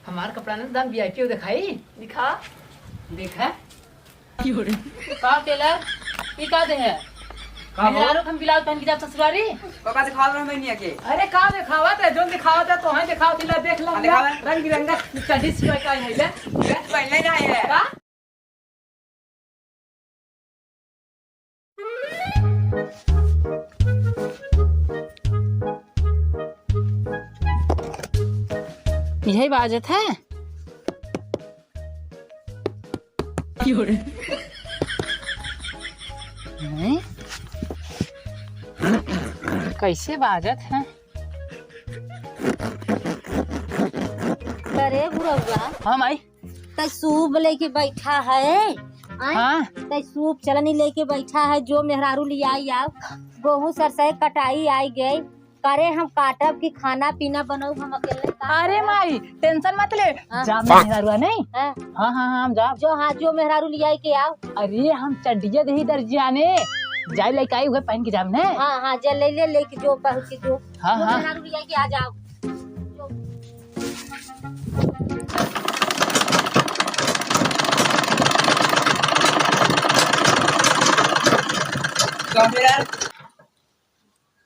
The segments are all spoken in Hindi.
हमार कपड़ा ना दाम वीआईपी दिखाई दिखा देखा का टेलर ई का दे है मेहरारू हम ब्लाउज पहन के जात ससुरारी पापा से खावा में नहीं आके अरे का दिखावत है जो दिखावत है तो है दिखावत ला देख ला रंग बिरंगा चढ़ी सिवाय का है ले पहले ना है का यही बाजत है कैसे बाजत है अरे बुढ़उआ हाँ माई तै सूप लेके बैठा है हाँ तै सूप चलनी लेके बैठा है जो मेहरारू लियाई आओ गेहूं सरसई कटाई आई गई करे हम काटब की खाना पीना बनाऊ हम अकेले अरे माई टेंशन मत ले हाँ। जा मेहरारू नहीं हाँ हाँ हाँ हाँ हम जा जो मेहरारू लियाई के आओ अरे हम चड्डिया दही दर्जियाने जाए लेके आई हुए पहन के जाम ने हाँ हाँ जल ले लेके जो पहन के जो हाँ, जो हाँ। मेहरारू लियाई के आ जाओ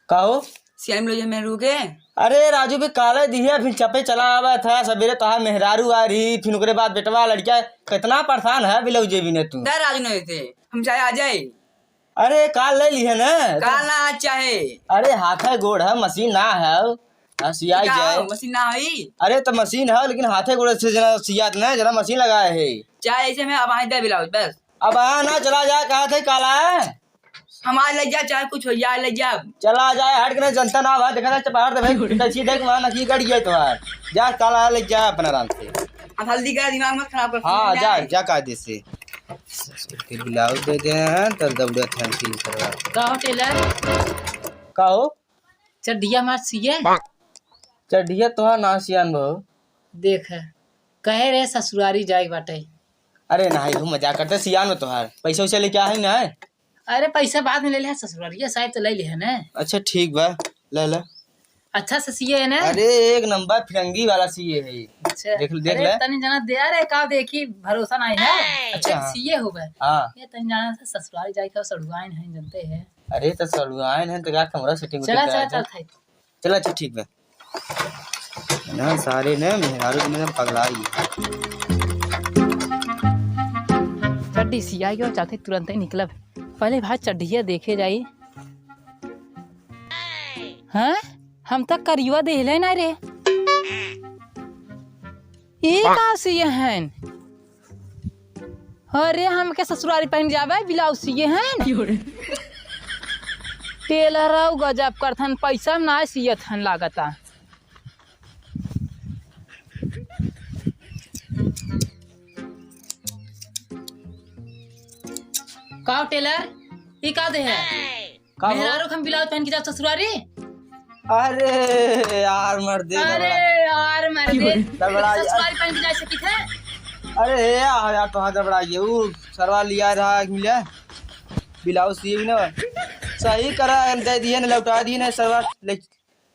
कहो सीएम लो में रुके अरे राजू भी काले दिया फिर चपे चला आवा था सवेरे कहा मेहरारू आ रही फिर उसके बाद बेटवा लड़किया कितना परेशान है बिलौ जेबी ने तू दर राजू नहीं थे हम चाहे आ जाए अरे काल ले ली है ना काल ना आज चाहे अरे हाथ है गोड़ है मशीन ना है सियाई जाए मशीन ना हुई अरे तो मशीन है लेकिन हाथे गोड़ से जना सियात ना जरा मशीन लगाए है चाहे ऐसे में अब आए दे ब्लाउज बस अब आना चला जाए कहा थे काला हमारे ले जा चाहे कुछ हो जाए ले जा चला जाए हट के जनता ना हुआ देखा चपहाड़ दे भाई कैसी देख वहां नकी गड़ गया तुम्हार जा काला ले जा अपना आराम से अब हल्दी का दिमाग मत खराब कर हाँ जा कायदे से फिर ब्लाउज दे दे हैं तो दौड़े थे फिर करवा का हो टेलर कहो चड्डिया मार सिए चढ़िया तो ना सियान बहु देख कहे रे ससुरारी जाए बाटे अरे नहीं तू मजाक करते सियान में तोहार पैसा वैसा लेके आई ना अरे पैसा बाद में ले ले ससुरारिया शायद तो ले ले है ना अच्छा ठीक बा ले ले अच्छा से सिए है ना अरे एक नंबर फिरंगी वाला सिए है अच्छा देख अरे ले तनी जना दे अरे का देखी भरोसा नहीं है अच्छा हाँ। सिए हो गए हाँ ये तनी जाना से ससुरारी जाए का सड़ुआइन है जानते हैं अरे तो सलुआइन है तो क्या कमरा सेटिंग चला चला चल थाई चला अच्छा ठीक बा ना सारे ने मेहरारू में पगलाई चड्डी सिया गयो चाहते तुरंत ही निकलब पहले भाई चड्डिया देखे जाई हाँ हम तक करियो देले ना रे ये का सिए हैं अरे हम के ससुरारी पहन जावे ब्लाउज सिए हैं टेलर गजब करथन पैसा ना सियत हन लागता का टेलर ये का दे है मेहरारू हम ब्लाउज पहन के जाओ ससुरारी अरे यार मर दे अरे यार मर दे ससुरारी पहन के जा सकी थे अरे यार तो हाथ दबड़ाइए वो सरवा लिया रहा मिला ब्लाउज सिए भी ना सही करा दे दिए ना लौटा दिए ना सरवा ले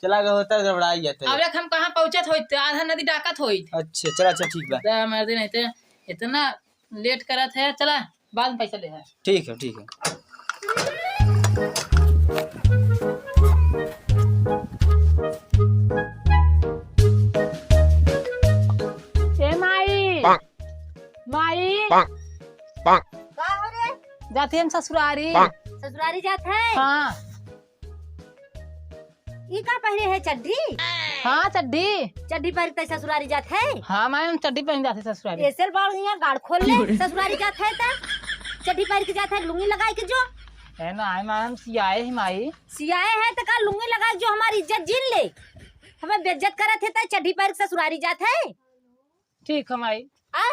चला गया होता दबड़ाई जाते अब रख हम कहां पहुंचत होइत आधा नदी डाकत होइत अच्छा चला अच्छा ठीक बा दा मर दे नहीं थे इतना लेट करत है चला बाद में पैसा ले है ठीक है ए माई माई का हो रे जाते हम ससुरारी ससुरारी जात है हाँ ई का पहने है चड्डी हाँ चड्डी चड्डी पहन के ससुरारी जात है हाँ माई हम चड्डी पहन जाते ससुरारी ऐसे बाल यहाँ गाड़ खोल ले ससुरारी जात है ता चड्डी पहन के जात है लुंगी लगाए के जो है ना आई माई हम सियाए ही माई सियाए है तो का लुंगी लगाए जो हमारी इज्जत जीन ले हमें बेइज्जत करत है ता चड्डी पहन के ससुरारी जात है ठीक है माई आ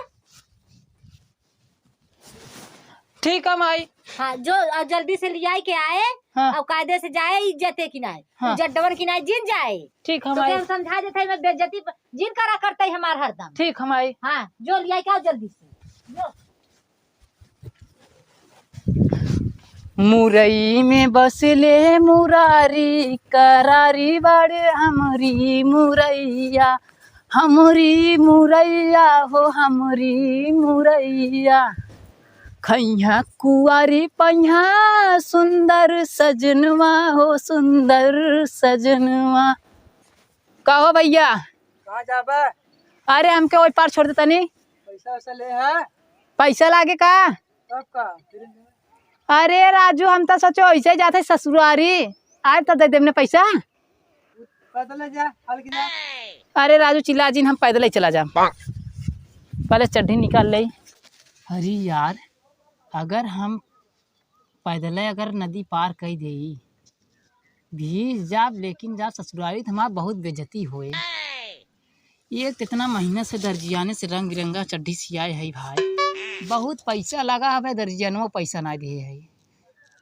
ठीक है माई हाँ जो जल्दी से लियाई के आए हाँ। और कायदे से जाए इज्जते की नाय हाँ। इज्जत डबर की नाय जीन जाए ठीक है तो माई हम समझा देते हैं मैं बेइज्जती जीन करा करते है हमार हरदम ठीक है माई हाँ जो लियाई के आओ जल्दी से जो मुरई में बसले मुरारी करारी बड़े हमरी मुरैया हमरी मुरैया हो हमरी मुरैया, खैया कुआरी पैया सुंदर सजनवा हो सुंदर सजनवा। कहो भैया कहाँ जाबा? अरे हमके वही पार छोड़ देता नहीं। पैसा वैसा ले है? पैसा लागे का? तब का? अरे राजू हम तो सोचो ऐसे ही जाते ससुरारी, आए तो दे देने पैसा। पैदल जा, हल्की जा। अरे राजू चिल्ला जी हम पैदल ही चला जा, पहले चड्ढी निकाल ले। अरे यार अगर हम पैदल अगर नदी पार कर दे भीज जाब, लेकिन जब ससुरारी तो हमारा बहुत बेइज्जती होए। ये कितना महीने से दर्जियाने से रंग बिरंगा चड्ढी सियाए है भाई, बहुत पैसा लगा है, दर्जियानों पैसा ना दिए है।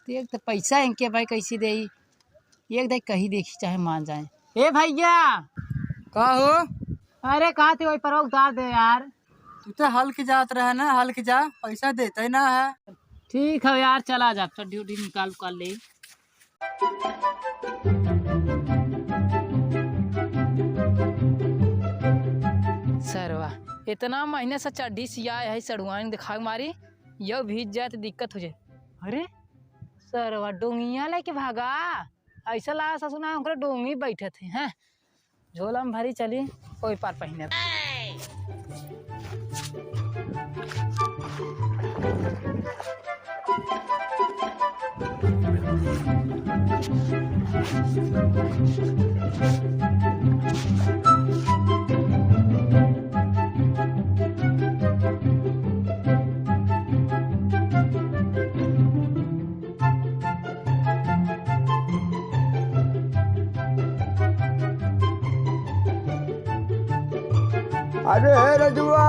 तो एक तो पैसा इनके भाई कैसे दे, एक देख कहीं देखी चाहे मान जाए। ए भैया का हो? अरे कहाँ थे वही पर उतार दे यार। तू तो हल्की जात रहे ना, हल्की जा, पैसा देते ना है। ठीक है यार चला जा, चड्ढी उड्ढी निकाल ले। सरवा इतना महीने से चड्ढी सियाए है, सड़ुआन दिखा मारी, यह भीज जाए तो दिक्कत हो जाए। अरे सरवा डोंगिया लेके भागा, ऐसा लगा ससुना उनका डोंगी बैठे थे हैं। झोला में भरी चली कोई पार पहने। अरे रजुआ,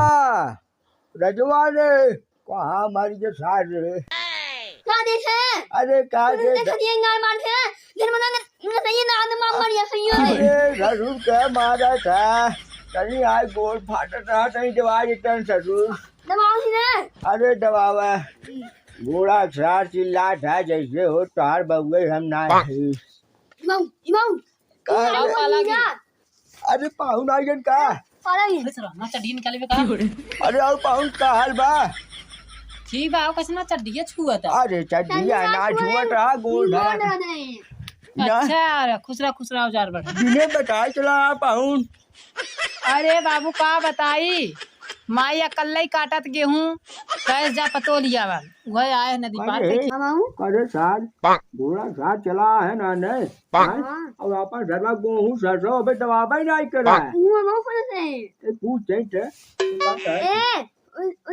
रजुआ रे कहाँ हमारी जो सार रे? क्या देखे? अरे क्या तुमने देखा दिया इंगार मार थे, दिन मना ने सही ना आदम मार मारिया सही हो रे। अरे ससुर के मारा था, कहीं आज गोल फाटा था, कहीं दवा देते ससुर। दबाओ ही ने। अरे दबावा, बूढ़ा सार चिल्ला था जैसे हो तार बउए हम ना थी। इमाम इमाम अरे पाहुन आइजन का? ना चड्ढी निकाले में कहा। अरे और पाहुन का हाल बा? ठीक बा, कैसे ना चड्ढी छुआ था। अरे चड्डिया ना छुआ था, गोल धरा। अच्छा खुश रहा औजार बढ़। दिने बता चला पाहुन। अरे बाबू का बताई, माई अकल्ला ही काटत गेहूं, कैस जा पतो लिया बा, वह आए नदी पार। अरे साल बूढ़ा साल चला है ना नहीं, और अपन घर में गेहूं सरसों अबे दबाबा ही नहीं कर रहा है। पूछ चाहिए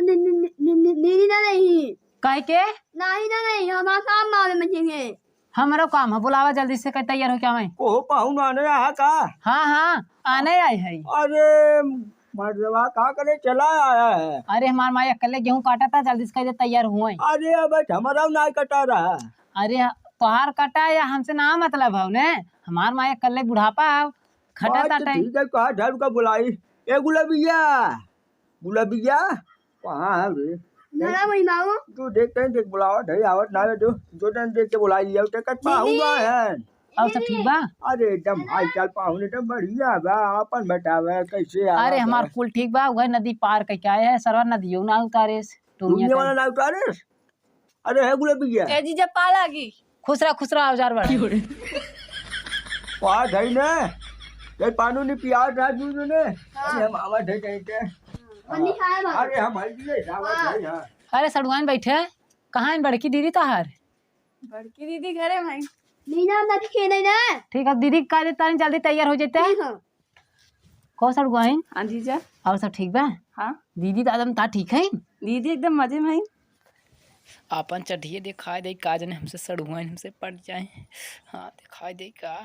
नीली ना नहीं कह के नहीं हमारा काम मावे मचेंगे। हमारा काम है, बुलावा जल्दी से, कह तैयार हो क्या मैं। ओ पाहुन आने रहा का? हाँ आने आए है। अरे मर्दवा का करे चला आया है? अरे हमार माई अकेले गेहूं काटा था, जल्दी से कह तैयार हुए। अरे अब हमारा ना कटा रहा। अरे तोहार कटा या हमसे ना मतलब है ने, हमार माई अकेले बुढ़ापा खटा टाटा। ठीक है, कहा झाड़ू का बुलाई। ए गुलाबिया कहाँ है रे? तू देखते देख बुलावट है, आवत ना है, जो देख के बुलाई लिया टेकट पाऊंगा है। और सब ठीक बा? अरे एकदम हाल चाल पाहुन एकदम बढ़िया बा, अपन बतावे कैसे? अरे हमार कुल ठीक बा, वह नदी पार कह के आए है, सरवा नदियों ना उतारे दुनिया वाला ना उतारे। अरे है गुलाबिया ए जीजा पाला की खुश रहा औजार बढ़। पास है ना, ये पानी नहीं पिया था दूध ने। अरे हम आवाज है कहीं बंदी खाए बा। अरे हम हल्दी है सावत है यार। अरे सड़ुआन बैठे कहाँ है बड़की दीदी तहार? बड़की दीदी घरे भाई नहीं ना ना खेले ना। ठीक है दीदी कह देता नहीं, जल्दी तैयार हो जाते हैं। कौन सड़ुआन? हाँ जीजा। और सब ठीक बा? हाँ दीदी दादम ता ठीक है? दीदी एकदम मजे में। अपन चढ़िए दिखाई दे का जने हमसे सड़ुआन हमसे पड़ जाए। हाँ दिखाई दे का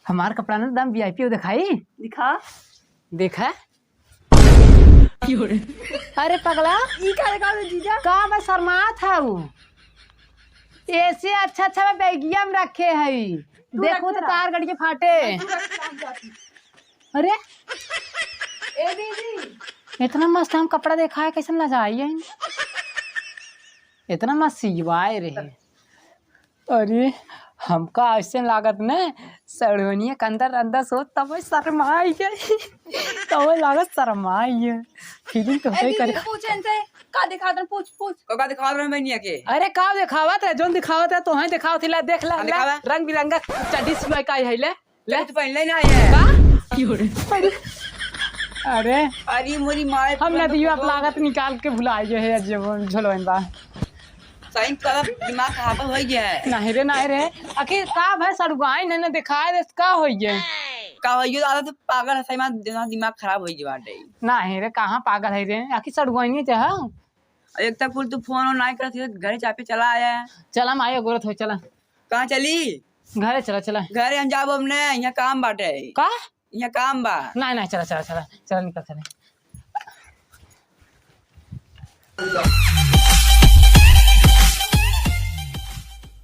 हमार कपड़ा ना दम VIP दिखाई दिखा देखा। अरे पगला ई का लगा दे जीजा का मैं शर्मा था वो, ऐसे अच्छा बैगिया में रखे है, देखो तो तार गड़िए फाटे। अरे ए दीदी इतना मस्त हम कपड़ा देखा है, कैसे लजा आई इतना मस्त सिवाए रहे। अरे हमका ऐसे लागत न सड़वनिया के अंदर अंदर सो तब शर्माई गई तब लागत शर्माई फीलिंग तो होई करे। पूछ इनसे का दिखा दन पूछ पूछ का दिखा रहा मैं नहीं के अरे का दिखावत है जोन दिखावत है तो है दिखावत है देख ला दिखावा? रंग बिरंगा चड्डी सिवाय का है ले ले तो पहले ना है का अरे अरे मोरी माए हम नदिया आप लागत निकाल के भुला गए है जब झोलवन बा सही का दिमाग खराब हो गया है। नहीं रे आखिर का भाई सड़ुआई ने दिखाए दे का होई गए का हो गया दादा तो पागल है सही में दिमाग खराब हो गया बाटे। नहीं रे कहाँ पागल है रे आखिर सड़ुआई चाह एक तक फुल तू फोन और नहीं करती घर चापे चला आया है। चला माया गोरत हो चला कहाँ चली घरे चला घर हम जाब हमने यहाँ काम बाटे का यहाँ काम बा नहीं चला निकल चले